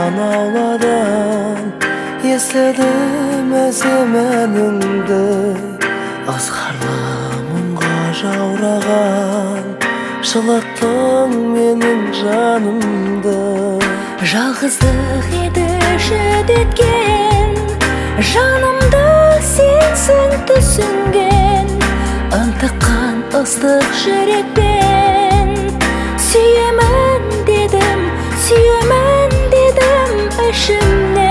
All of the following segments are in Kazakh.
Саған ауладан естедім әземеніңді, азғарлы мұңға жаураған жылаттың менің жанымды. Жалғыздық еді жүдеткен, жанымды сенсің түсінген, ынтыққан ыстық жүрекпен сүйемін дедім ішімнен.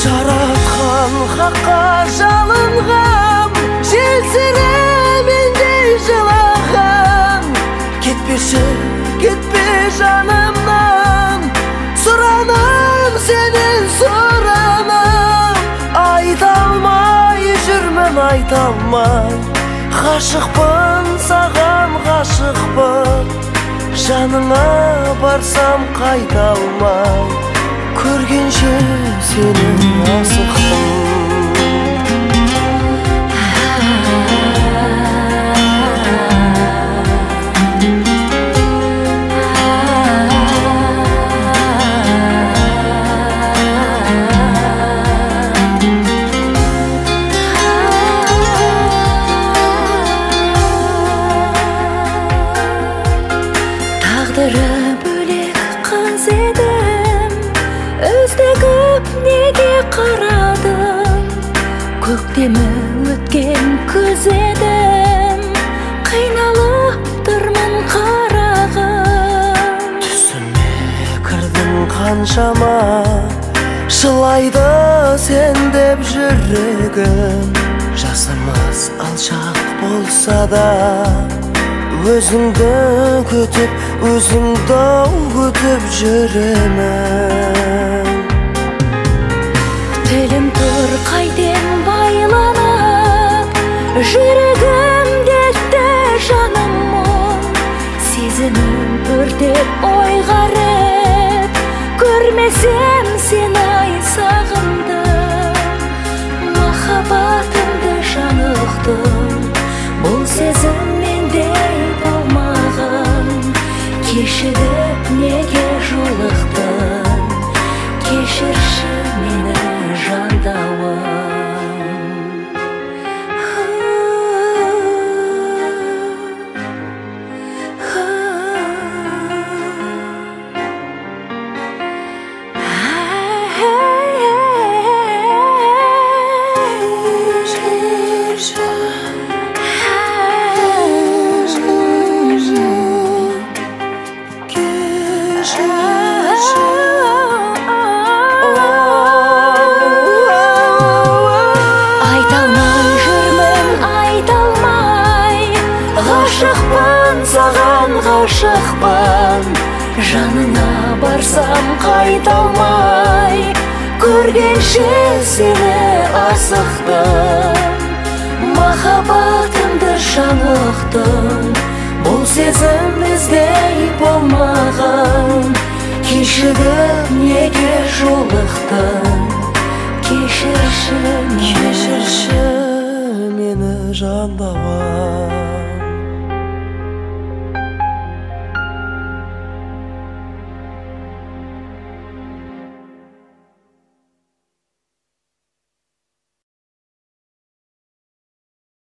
Жаратқан хаққа жалынғам, желсіремендей жылаған, кетпеші кетпе жанымнан, сұранам сенен сұранам. Айта алмай жүрмін, айта алмай, ғашықпын саған, ғашықпын. Жаныңа барсам қайта алмай, көргенше сені асықпын. Бөлек қыз едім, өздігіп неге қарадым, көктемі өткен күз едім, қиналып тұрмын қарағым. Түсіме кірдің қаншама, жылайды сен деп жүрегім. Жасымыз алшақ болса да, өзіңді күтіп, өзіңді күтіп жүремін. Тілім тұр қайтен байланып, жүрегім кетті жаным мұң, сезімім өртеп ойғарып, көрмесем сені ай сағындым. Махаббатымды жанықтым, бұл сезім менде болмаған, кешігіп неге жолықтың, кешірші мені жандауым. Ғашықпын саған, ғашықпын, жанына барсам қайта алмай, көргенше сені асықтым. Махаббатымды жанықтым, бұл сезім біздей болмаған, кешігіп неге жолы